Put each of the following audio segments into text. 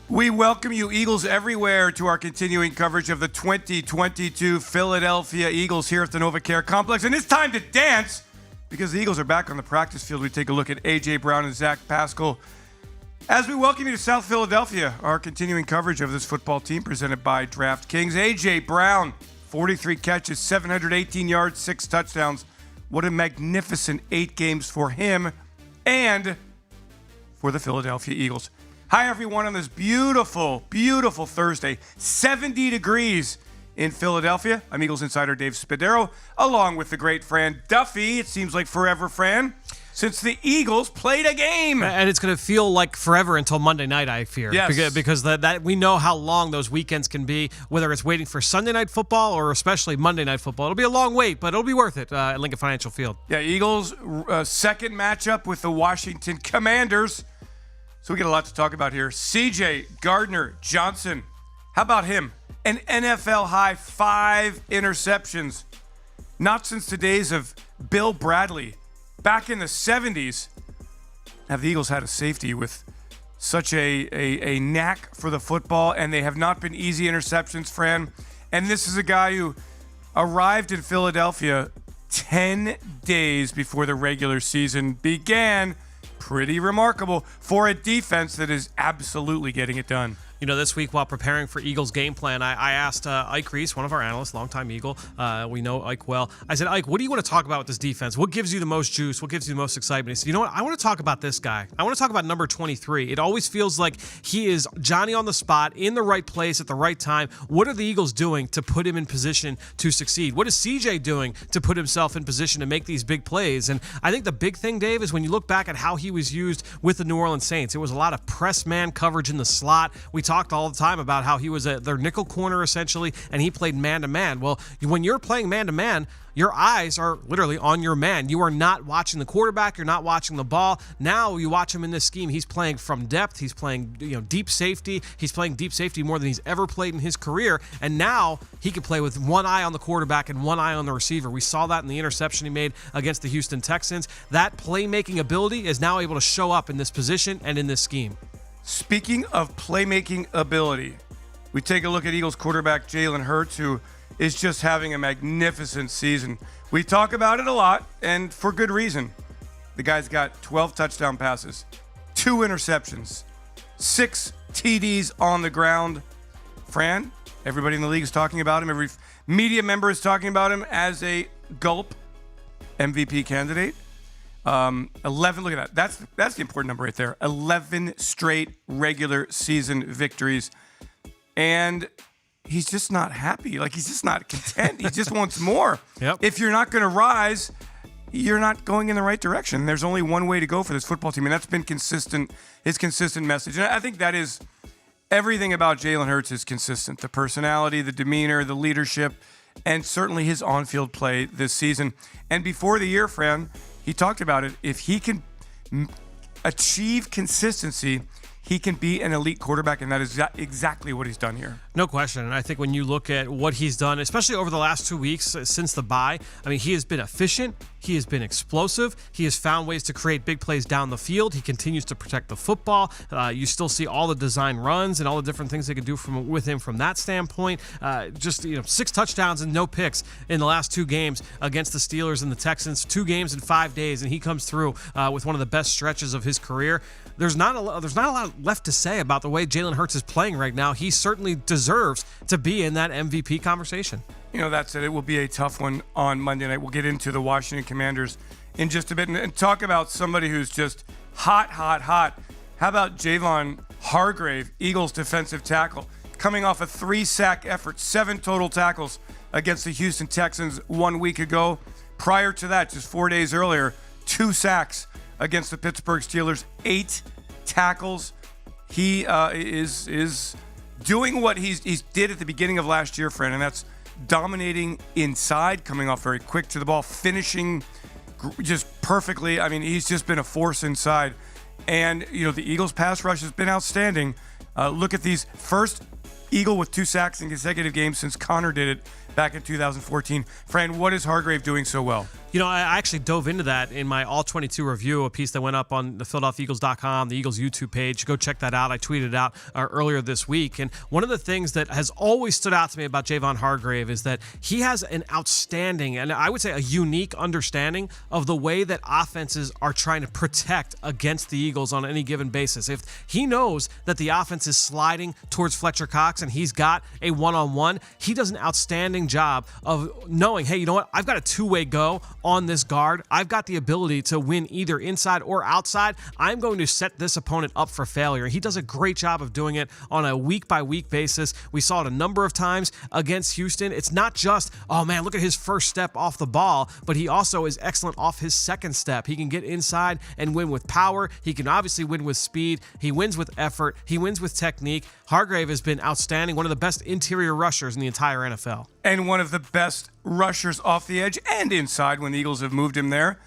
We welcome you, Eagles everywhere, to our continuing coverage of the 2022 Philadelphia Eagles here at the NovaCare Complex. And it's time to dance because the Eagles are back on the practice field. We take a look at A.J. Brown and Zach Pascal as we welcome you to South Philadelphia, our continuing coverage of this football team presented by DraftKings. A.J. Brown, 43 catches, 718 yards, 6 touchdowns. What a magnificent 8 games for him and for the Philadelphia Eagles. Hi, everyone, on this beautiful, beautiful Thursday. 70 degrees in Philadelphia. I'm Eagles insider Dave Spadaro, along with the great Fran Duffy. It seems like forever, Fran, since the Eagles played a game. And it's going to feel like forever until Monday night, I fear. Yes. Because that we know how long those weekends can be, whether it's waiting for Sunday night football or especially Monday night football. It'll be a long wait, but it'll be worth it at Lincoln Financial Field. Yeah, Eagles' second matchup with the Washington Commanders. So we get a lot to talk about here. CJ Gardner-Johnson. How about him? An NFL high 5 interceptions. Not since the days of Bill Bradley. Back in the 70s, have the Eagles had a safety with such a knack for the football, and they have not been easy interceptions, Fran. And this is a guy who arrived in Philadelphia 10 days before the regular season began. Pretty remarkable for a defense that is absolutely getting it done. You know, this week while preparing for Eagles game plan, I asked Ike Reese, one of our analysts, longtime Eagle. We know Ike well. I said, Ike, what do you want to talk about with this defense? What gives you the most juice? What gives you the most excitement? He said, you know what? I want to talk about this guy. I want to talk about number 23. It always feels like he is Johnny on the spot, in the right place at the right time. What are the Eagles doing to put him in position to succeed? What is CJ doing to put himself in position to make these big plays? And I think the big thing, Dave, is when you look back at how he was used with the New Orleans Saints, it was a lot of press man coverage in the slot. We talked all the time about how he was their nickel corner essentially, and he played man-to-man. Well, when you're playing man-to-man, your eyes are literally on your man. You are not watching the quarterback. You're not watching the ball. Now you watch him in this scheme. He's playing from depth. He's playing deep safety. He's playing deep safety more than he's ever played in his career. And now he can play with one eye on the quarterback and one eye on the receiver. We saw that in the interception he made against the Houston Texans. That playmaking ability is now able to show up in this position and in this scheme. Speaking of playmaking ability, we take a look at Eagles quarterback Jalen Hurts, who is just having a magnificent season. We talk about it a lot, and for good reason. The guy's got 12 touchdown passes, 2 interceptions, 6 TDs on the ground. Fran, everybody in the league is talking about him. Every media member is talking about him as a gulp MVP candidate. 11, look at that. That's the important number right there. 11 straight regular season victories. And he's just not happy. Like, he's just not content. He just wants more. Yep. If you're not going to rise, you're not going in the right direction. There's only one way to go for this football team, and that's been his consistent message. And I think that is everything about Jalen Hurts is consistent. The personality, the demeanor, the leadership, and certainly his on-field play this season. And before the year, Fran, he talked about it. If he can achieve consistency, he can be an elite quarterback, and that is exactly what he's done here. No question. And I think when you look at what he's done, especially over the last 2 weeks since the bye, I mean, he has been efficient. He has been explosive. He has found ways to create big plays down the field. He continues to protect the football. You still see all the design runs and all the different things they can do with him from that standpoint. 6 touchdowns and no picks in the last 2 games against the Steelers and the Texans. 2 games in 5 days, and he comes through with one of the best stretches of his career. There's not a lot left to say about the way Jalen Hurts is playing right now. He certainly deserves to be in that MVP conversation. You know, that's it. It will be a tough one on Monday night. We'll get into the Washington Commanders in just a bit and talk about somebody who's just hot. How about Javon Hargrave, Eagles defensive tackle, coming off a 3-sack effort, 7 total tackles against the Houston Texans 1 week ago. Prior to that, just 4 days earlier, 2 sacks against the Pittsburgh Steelers, 8 tackles. He is doing what he did at the beginning of last year, Fran, and that's dominating inside, coming off very quick to the ball, finishing just perfectly. I mean, he's just been a force inside. And, the Eagles' pass rush has been outstanding. Look at these. First Eagle with 2 sacks in consecutive games since Connor did it back in 2014. Fran, what is Hargrave doing so well? You know, I actually dove into that in my All 22 review, a piece that went up on the PhiladelphiaEagles.com, the Eagles YouTube page. Go check that out. I tweeted it out earlier this week. And one of the things that has always stood out to me about Javon Hargrave is that he has an outstanding, and I would say a unique understanding of the way that offenses are trying to protect against the Eagles on any given basis. If he knows that the offense is sliding towards Fletcher Cox and he's got a one-on-one, he does an outstanding job of knowing, hey, you know what? I've got a two-way go on this guard. I've got the ability to win either inside or outside. I'm going to set this opponent up for failure. He does a great job of doing it on a week-by-week basis. We saw it a number of times against Houston. It's not just, oh man, look at his first step off the ball, but he also is excellent off his second step. He can get inside and win with power. He can obviously win with speed. He wins with effort. He wins with technique. Hargrave has been outstanding, one of the best interior rushers in the entire NFL. And one of the best rushers off the edge and inside when the Eagles have moved him there.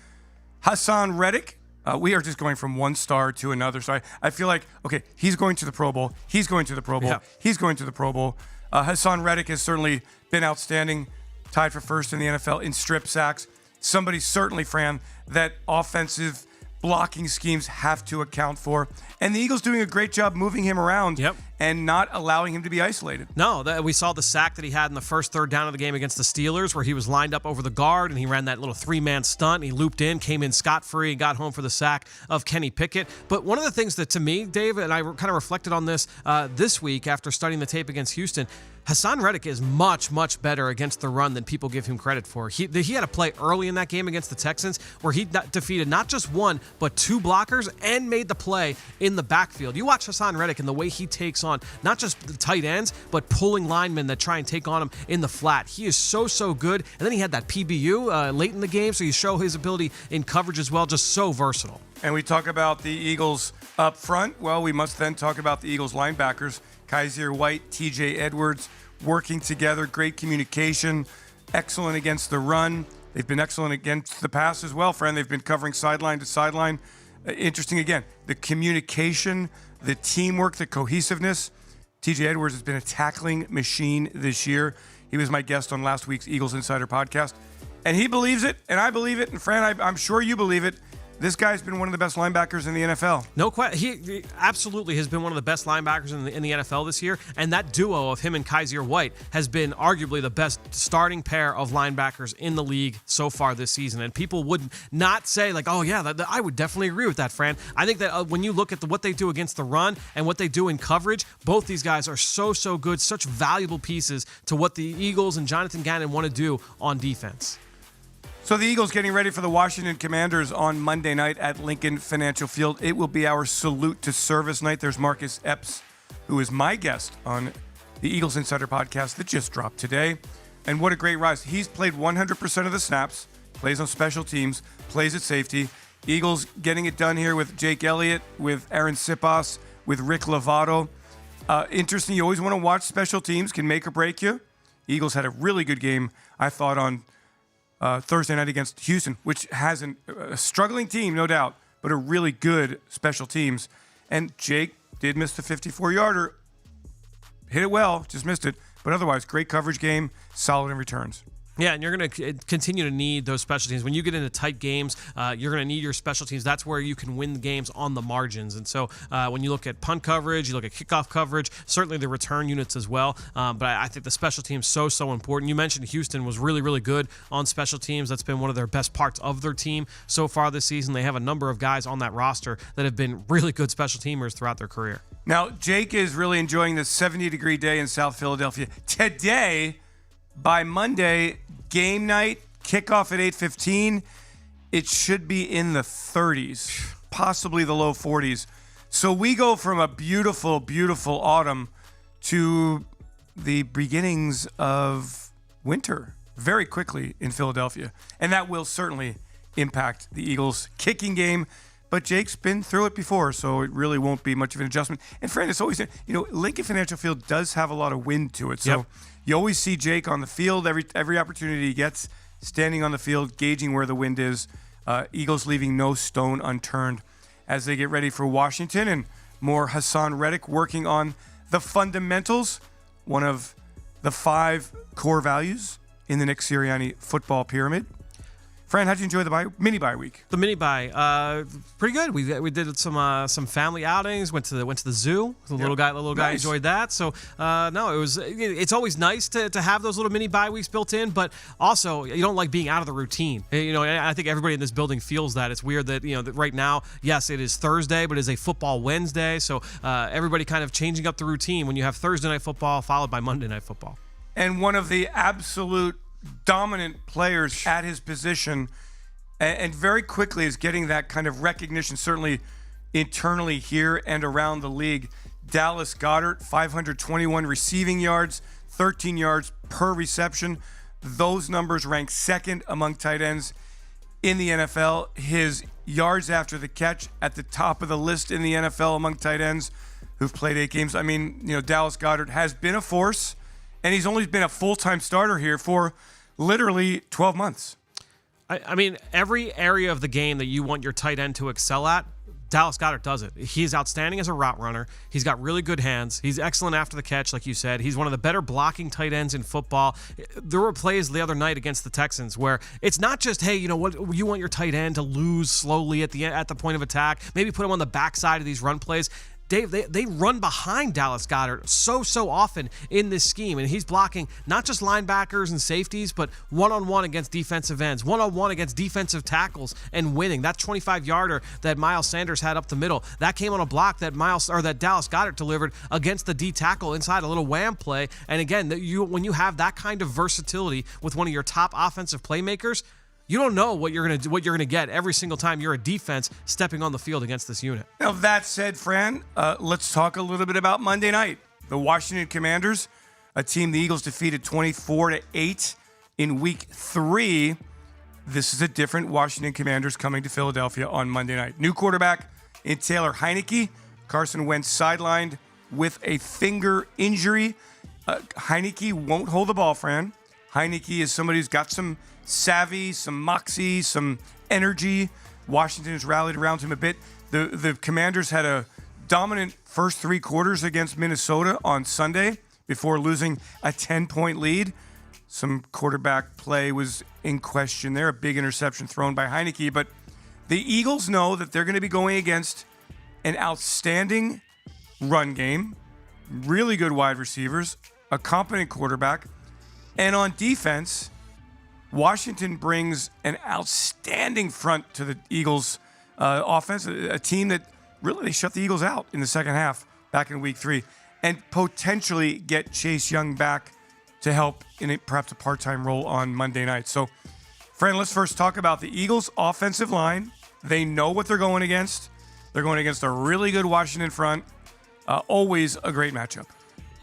Hassan Reddick, we are just going from one star to another. So I feel like, okay, he's going to the Pro Bowl. He's going to the Pro Bowl. Yeah. He's going to the Pro Bowl. Hassan Reddick has certainly been outstanding, tied for first in the NFL in strip sacks. Somebody certainly, Fran, that offensive blocking schemes have to account for. And the Eagles doing a great job moving him around and not allowing him to be isolated. No, we saw the sack that he had in the first third down of the game against the Steelers where he was lined up over the guard and he ran that little three-man stunt. He looped in, came in scot-free, and got home for the sack of Kenny Pickett. But one of the things that to me, Dave, and I kind of reflected on this this week after studying the tape against Houston, Hassan Reddick is much, much better against the run than people give him credit for. He had a play early in that game against the Texans where he defeated not just one, but two blockers and made the play in the backfield. You watch Hassan Reddick and the way he takes on not just the tight ends, but pulling linemen that try and take on him in the flat. He is so good. And then he had that PBU late in the game, so you show his ability in coverage as well, just so versatile. And we talk about the Eagles up front. Well, we must then talk about the Eagles linebackers. Kaiser White, TJ Edwards working together, great communication, excellent against the run. They've been excellent against the pass as well, Fran. They've been covering sideline to sideline. Interesting again, the communication, the teamwork, the cohesiveness. TJ Edwards has been a tackling machine this year. He was my guest on last week's Eagles Insider podcast. And he believes it, and I believe it. And Fran, I'm sure you believe it. This guy's been one of the best linebackers in the NFL. No question. He absolutely has been one of the best linebackers in the NFL this year. And that duo of him and Kaiser White has been arguably the best starting pair of linebackers in the league so far this season. And people would not say like, oh, yeah, I would definitely agree with that, Fran. I think that when you look at what they do against the run and what they do in coverage, both these guys are so good, such valuable pieces to what the Eagles and Jonathan Gannon want to do on defense. So the Eagles getting ready for the Washington Commanders on Monday night at Lincoln Financial Field. It will be our salute to service night. There's Marcus Epps, who is my guest on the Eagles Insider podcast that just dropped today. And what a great rise. He's played 100% of the snaps, plays on special teams, plays at safety. Eagles getting it done here with Jake Elliott, with Aaron Sipas, with Rick Lovato. Interesting, you always want to watch special teams, can make or break you. Eagles had a really good game, I thought, on Thursday night against Houston, which has a struggling team, no doubt, but a really good special teams. And Jake did miss the 54-yarder. Hit it well, just missed it. But otherwise, great coverage game, solid in returns. Yeah, and you're going to continue to need those special teams. When you get into tight games, you're going to need your special teams. That's where you can win the games on the margins. And so when you look at punt coverage, you look at kickoff coverage, certainly the return units as well. But I think the special teams so important. You mentioned Houston was really good on special teams. That's been one of their best parts of their team so far this season. They have a number of guys on that roster that have been really good special teamers throughout their career. Now, Jake is really enjoying this 70-degree day in South Philadelphia. Today, by Monday, game night, kickoff at 8:15, it should be in the 30s, possibly the low 40s. So we go from a beautiful autumn to the beginnings of winter very quickly in Philadelphia. And that will certainly impact the Eagles' kicking game. But Jake's been through it before, so it really won't be much of an adjustment. And Fran, it's always, Lincoln Financial Field does have a lot of wind to it. So you always see Jake on the field every opportunity he gets, standing on the field, gauging where the wind is. Eagles leaving no stone unturned as they get ready for Washington. And more Hassan Reddick working on the fundamentals, one of the 5 core values in the Nick Sirianni football pyramid. Fran, how'd you enjoy the mini bye week? The mini bye, pretty good. We did some family outings. Went to the zoo. The little guy Nice. enjoyed that. So it's always nice to have those little mini bye weeks built in. But also, you don't like being out of the routine. And I think everybody in this building feels that. It's weird that that right now, yes, it is Thursday, but it is a football Wednesday. So everybody kind of changing up the routine when you have Thursday night football followed by Monday night football. And one of the absolute dominant players at his position, and very quickly is getting that kind of recognition, certainly internally here and around the league. Dallas Goedert, 521 receiving yards, 13 yards per reception. Those numbers rank second among tight ends in the NFL. His yards after the catch at the top of the list in the NFL among tight ends who've played 8 games. I mean, Dallas Goedert has been a force, and he's only been a full-time starter here for literally 12 months. I mean, every area of the game that you want your tight end to excel at, Dallas Goedert does it. He's outstanding as a route runner. He's got really good hands. He's excellent after the catch, like you said. He's one of the better blocking tight ends in football. There were plays the other night against the Texans where it's not just, hey, what you want your tight end to lose slowly at the point of attack. Maybe put him on the backside of these run plays. Dave, they run behind Dallas Goedert so often in this scheme, and he's blocking not just linebackers and safeties, but one-on-one against defensive ends, one-on-one against defensive tackles, and winning. That 25-yarder that Miles Sanders had up the middle, that came on a block that Dallas Goedert delivered against the D tackle inside a little wham play. And again, when you have that kind of versatility with one of your top offensive playmakers, you don't know what you're gonna get every single time you're a defense stepping on the field against this unit. Now, that said, Fran, let's talk a little bit about Monday night. The Washington Commanders, a team the Eagles defeated 24-8 in Week 3. This is a different Washington Commanders coming to Philadelphia on Monday night. New quarterback in Taylor Heineke. Carson Wentz sidelined with a finger injury. Heineke won't hold the ball, Fran. Heineke is somebody who's got some savvy, some moxie, some energy. Washington has rallied around him a bit. The Commanders had a dominant first 3 quarters against Minnesota on Sunday before losing a 10-point lead. Some quarterback play was in question there, a big interception thrown by Heineke. But the Eagles know that they're going to be going against an outstanding run game, really good wide receivers, a competent quarterback, and on defense, Washington brings an outstanding front to the Eagles' offense, a team that really they shut the Eagles out in the second half back in Week 3, and potentially get Chase Young back to help in perhaps a part-time role on Monday night. So, Fran, let's first talk about the Eagles' offensive line. They know what they're going against. They're going against a really good Washington front. Always a great matchup.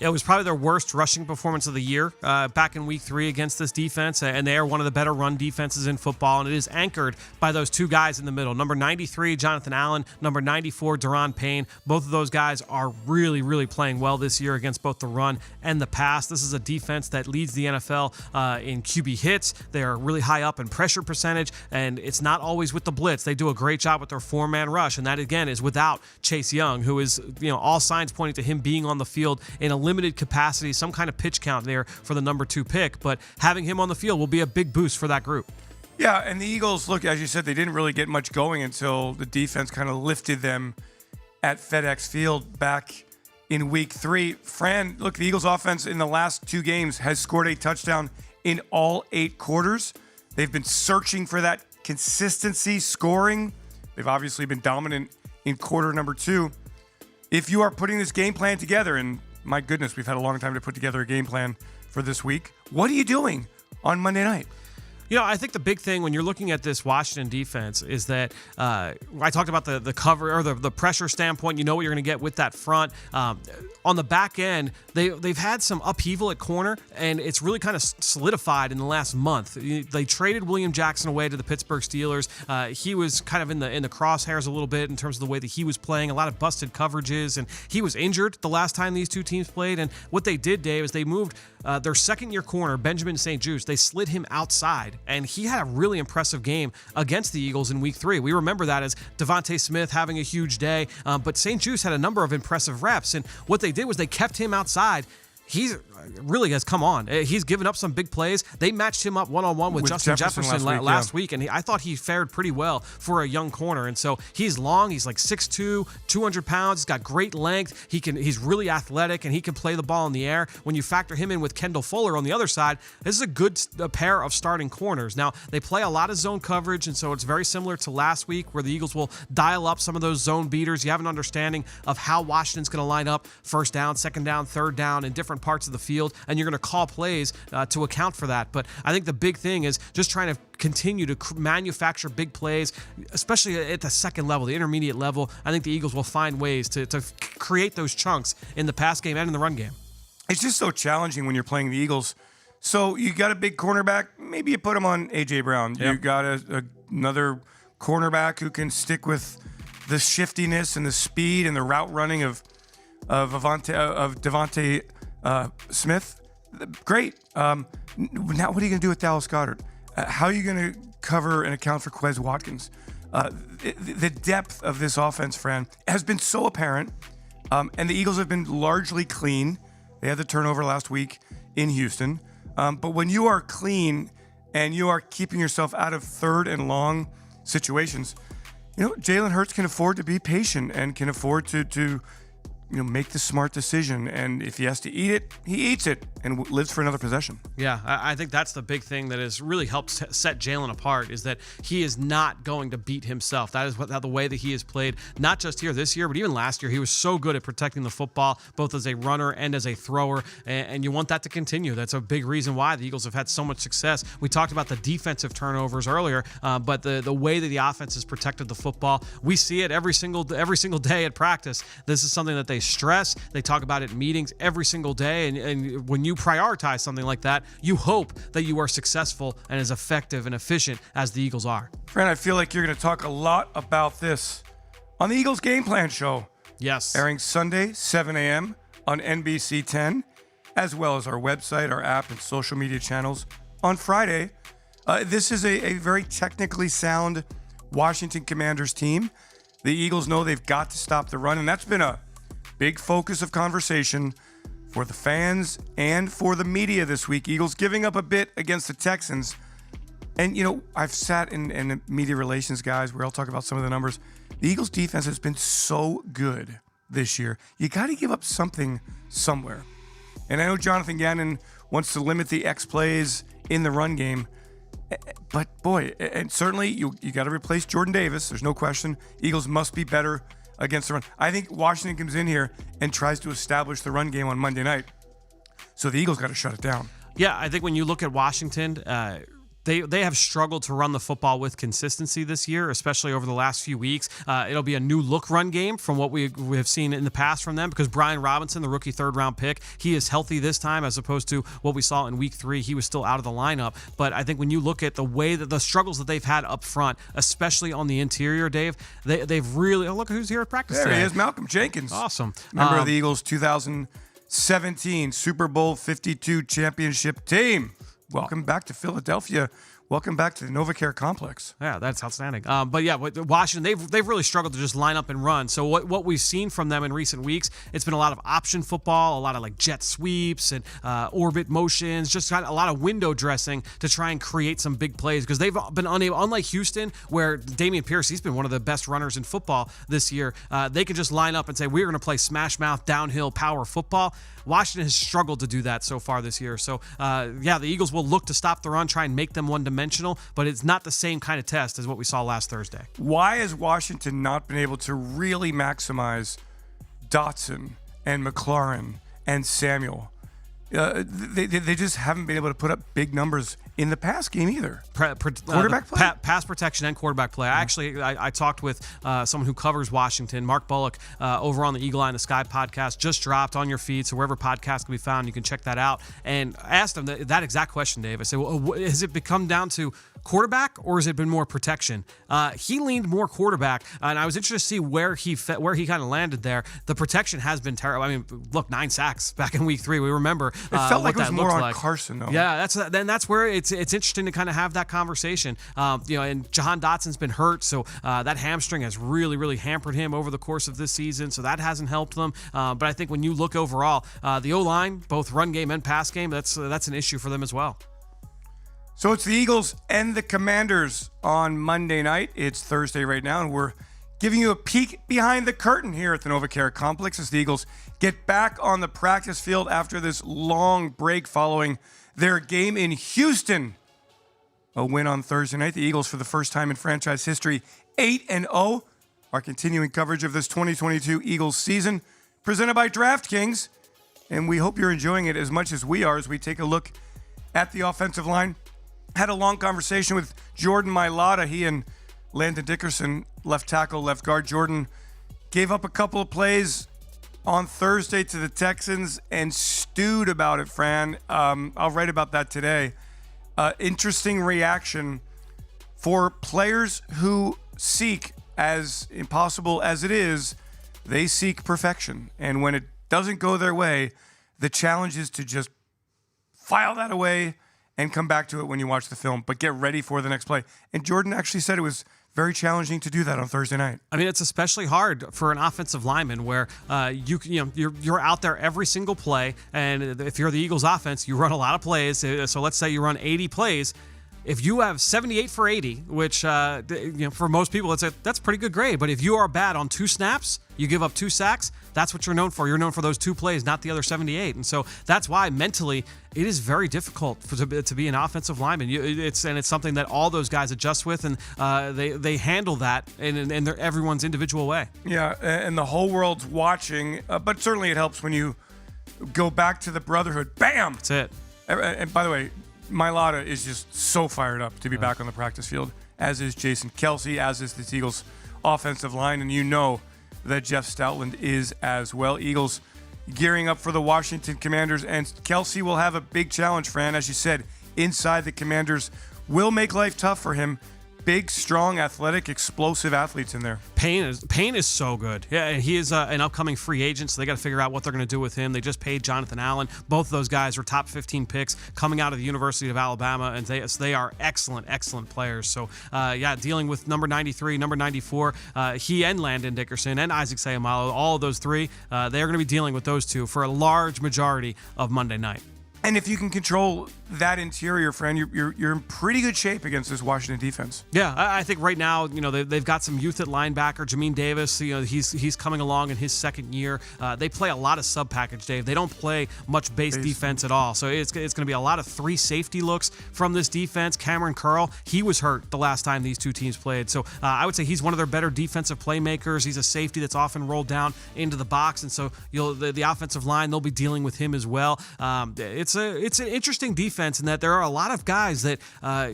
It was probably their worst rushing performance of the year back in Week 3 against this defense, and they are one of the better run defenses in football, and it is anchored by those 2 guys in the middle. Number 93, Jonathan Allen. Number 94, Daron Payne. Both of those guys are really, really playing well this year against both the run and the pass. This is a defense that leads the NFL in QB hits. They are really high up in pressure percentage, and it's not always with the blitz. They do a great job with their 4-man rush, and that, again, is without Chase Young, who is, all signs pointing to him being on the field in a limited capacity, some kind of pitch count there for the number 2 pick, but having him on the field will be a big boost for that group. Yeah, and the Eagles, look, as you said, they didn't really get much going until the defense kind of lifted them at FedEx Field back in Week 3. Fran, look, the Eagles offense in the last 2 games has scored a touchdown in all 8 quarters. They've been searching for that consistency scoring. They've obviously been dominant in quarter number 2. If you are putting this game plan together, and my goodness, we've had a long time to put together a game plan for this week. What are you doing on Monday night? I think the big thing when you're looking at this Washington defense is that I talked about the cover or the pressure standpoint. You know what you're going to get with that front. On the back end, they've had some upheaval at corner, and it's really kind of solidified in the last month. They traded William Jackson away to the Pittsburgh Steelers. He was kind of in the crosshairs a little bit in terms of the way that he was playing, a lot of busted coverages, and he was injured the last time these 2 teams played. And what they did, Dave, is they moved their second-year corner, Benjamin St. Juste. They slid him outside, and he had a really impressive game against the Eagles in Week 3. We remember that as Devontae Smith having a huge day, but St. Juste had a number of impressive reps, and what they did was they kept him outside. He really has come on. He's given up some big plays. They matched him up one-on-one with Justin Jefferson last week, and I thought he fared pretty well for a young corner. And so he's long. He's like 6'2", 200 pounds. He's got great length. He's really athletic, and he can play the ball in the air. When you factor him in with Kendall Fuller on the other side, this is a good pair of starting corners. Now, they play a lot of zone coverage, and so it's very similar to last week where the Eagles will dial up some of those zone beaters. You have an understanding of how Washington's going to line up first down, second down, third down in different parts of the field, and you're going to call plays to account for that. But I think the big thing is just trying to continue to manufacture big plays, especially at the second level, the intermediate level. I think the Eagles will find ways to create those chunks in the pass game and in the run game. It's just so challenging when you're playing the Eagles. So you got a big cornerback, maybe you put him on A.J. Brown. Yep. You got another cornerback who can stick with the shiftiness and the speed and the route running of Devontae Smith. Great. Now what are you going to do with Dallas Goedert? How are you going to cover and account for Quez Watkins? The depth of this offense, Fran, has been so apparent, and the Eagles have been largely clean. They had the turnover last week in Houston. But when you are clean and you are keeping yourself out of third and long situations, Jalen Hurts can afford to be patient and can afford to make the smart decision. And if he has to eat it, he eats it and lives for another possession. Yeah, I think that's the big thing that has really helped set Jalen apart, is that he is not going to beat himself. That is the way that he has played, not just here this year, but even last year. He was so good at protecting the football, both as a runner and as a thrower, and you want that to continue. That's a big reason why the Eagles have had so much success. We talked about the defensive turnovers earlier, but the way that the offense has protected the football, we see it every single day at practice. This is something that they stress. They talk about it in meetings every single day, and when you prioritize something like that, you hope that you are successful and as effective and efficient as the Eagles are. Fran, I feel like you're going to talk a lot about this on the Eagles Game Plan Show. Yes. Airing Sunday, 7 a.m. on NBC 10, as well as our website, our app, and social media channels on Friday. This is a very technically sound Washington Commanders team. The Eagles know they've got to stop the run, and that's been a big focus of conversation for the fans and for the media this week. Eagles giving up a bit against the Texans. And, I've sat in media relations, guys, where I'll talk about some of the numbers. The Eagles defense has been so good this year. You got to give up something somewhere. And I know Jonathan Gannon wants to limit the X plays in the run game. But, boy, and certainly you got to replace Jordan Davis. There's no question. Eagles must be better against the run. I think Washington comes in here and tries to establish the run game on Monday night. So the Eagles got to shut it down. Yeah, I think when you look at Washington, they have struggled to run the football with consistency this year, especially over the last few weeks. It'll be a new look run game from what we have seen in the past from them, because Brian Robinson, the rookie third-round pick, he is healthy this time as opposed to what we saw in week 3. He was still out of the lineup. But I think when you look at the way that the struggles that they've had up front, especially on the interior, Dave, they've really... Oh, look who's here at practice today. There he is, Malcolm Jenkins. Awesome. Member of the Eagles 2017 Super Bowl 52 championship team. Welcome back to Philadelphia. Welcome back to the NovaCare complex. Yeah, that's outstanding. But yeah, Washington, they've really struggled to just line up and run. So what we've seen from them in recent weeks, it's been a lot of option football, a lot of like jet sweeps and orbit motions, just got a lot of window dressing to try and create some big plays, because they've been unable, unlike Houston, where Dameon Pierce, he's been one of the best runners in football this year. They can just line up and say, we're going to play smash mouth, downhill power football. Washington has struggled to do that so far this year. So, the Eagles will look to stop the run, try and make them one-dimensional, but it's not the same kind of test as what we saw last Thursday. Why has Washington not been able to really maximize Dotson and McLaurin and Samuel? They just haven't been able to put up big numbers in the pass game either. Quarterback play? Pass protection and quarterback play. I talked with someone who covers Washington, Mark Bullock, over on the Eagle Eye in the Sky podcast, just dropped on your feed, so wherever podcasts can be found, you can check that out. And I asked him that exact question, Dave. I said, well, has it become down to quarterback or has it been more protection? He leaned more quarterback, and I was interested to see where he kind of landed there. The protection has been terrible. I mean, look, 9 sacks back in week 3. We remember it felt like it was more on like. Carson, though. Yeah, that's where it's interesting to kind of have that conversation. And Jahan Dotson's been hurt, so that hamstring has really hampered him over the course of this season, so that hasn't helped them. But I think when you look overall, the O-line, both run game and pass game, that's an issue for them as well. So it's the Eagles and the Commanders on Monday night. It's Thursday right now, and we're giving you a peek behind the curtain here at the NovaCare Complex as the Eagles get back on the practice field after this long break following their game in Houston. A win on Thursday night. The Eagles, for the first time in franchise history, 8-0. Our continuing coverage of this 2022 Eagles season, presented by DraftKings. And we hope you're enjoying it as much as we are as we take a look at the offensive line. Had a long conversation with Jordan Mailata. He and Landon Dickerson, left tackle, left guard. Jordan gave up a couple of plays on Thursday to the Texans and stewed about it, Fran. I'll write about that today. Interesting reaction for players who seek, as impossible as it is, they seek perfection. And when it doesn't go their way, the challenge is to just file that away and come back to it when you watch the film, but get ready for the next play. And Jordan actually said it was very challenging to do that on Thursday night. I mean, it's especially hard for an offensive lineman where you're out there every single play, and if you're the Eagles offense, you run a lot of plays. So let's say you run 80 plays. If you have 78 for 80, which for most people that's a pretty good grade, but if you are bad on 2 snaps, you give up 2 sacks, that's what you're known for. You're known for those 2 plays, not the other 78. And so that's why mentally it is very difficult to be an offensive lineman. It's something that all those guys adjust with, and they handle that in everyone's individual way. Yeah, and the whole world's watching, but certainly it helps when you go back to the brotherhood. Bam! That's it. And by the way, Mailata is just so fired up to be back on the practice field, as is Jason Kelsey, as is the Eagles offensive line, and you know that Jeff Stoutland is as well. Eagles gearing up for the Washington Commanders, and Kelsey will have a big challenge, Fran, as you said, inside the Commanders will make life tough for him. Big, strong, athletic, explosive athletes in there. Payne is so good. Yeah, he is an upcoming free agent, so they got to figure out what they're going to do with him. They just paid Jonathan Allen. Both of those guys were top 15 picks coming out of the University of Alabama, and they are excellent players. So, dealing with number 93, number 94, he and Landon Dickerson and Isaac Seumalo, all of those 3, they are going to be dealing with those 2 for a large majority of Monday night. And if you can control that interior, Fran, you're in pretty good shape against this Washington defense. Yeah, I think right now, they've got some youth at linebacker. Jamin Davis, he's coming along in his second year. They play a lot of sub package, Dave. They don't play much base defense at all. So it's going to be a lot of 3 safety looks from this defense. Cameron Curl, he was hurt the last time these 2 teams played. So I would say he's one of their better defensive playmakers. He's a safety that's often rolled down into the box, and so the offensive line, they'll be dealing with him as well. It's an interesting defense in that there are a lot of guys that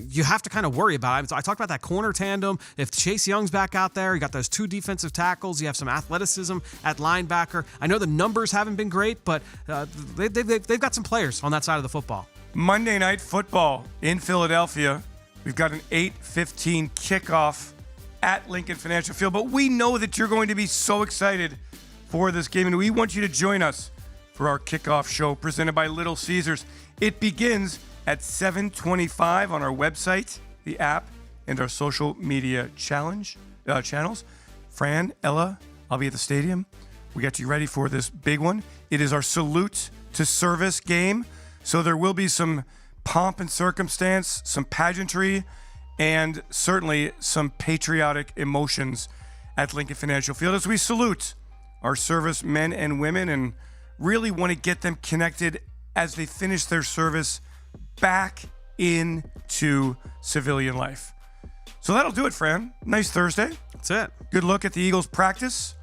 you have to kind of worry about. I talked about that corner tandem. If Chase Young's back out there, you got those 2 defensive tackles. You have some athleticism at linebacker. I know the numbers haven't been great, but they've got some players on that side of the football. Monday Night Football in Philadelphia. We've got an 8:15 kickoff at Lincoln Financial Field, but we know that you're going to be so excited for this game, and we want you to join us for our kickoff show presented by Little Caesars. It begins at 7:25 on our website, the app, and our social media channels. Fran, Ella, I'll be at the stadium. We got you ready for this big one. It is our salute to service game. So there will be some pomp and circumstance, some pageantry, and certainly some patriotic emotions at Lincoln Financial Field as we salute our service men and women and really want to get them connected as they finish their service back into civilian life. So that'll do it, Fran. Nice Thursday. That's it. Good look at the Eagles practice.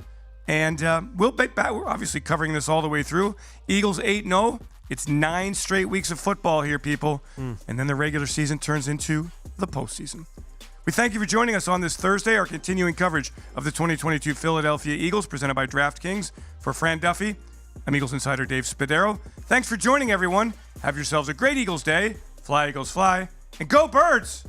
And we'll be back. We're obviously covering this all the way through. Eagles 8-0. It's 9 straight weeks of football here, people. And then the regular season turns into the postseason. We thank you for joining us on this Thursday, our continuing coverage of the 2022 Philadelphia Eagles, presented by DraftKings. For Fran Duffy, I'm Eagles insider Dave Spadaro. Thanks for joining, everyone. Have yourselves a great Eagles day. Fly, Eagles, fly. And go, Birds!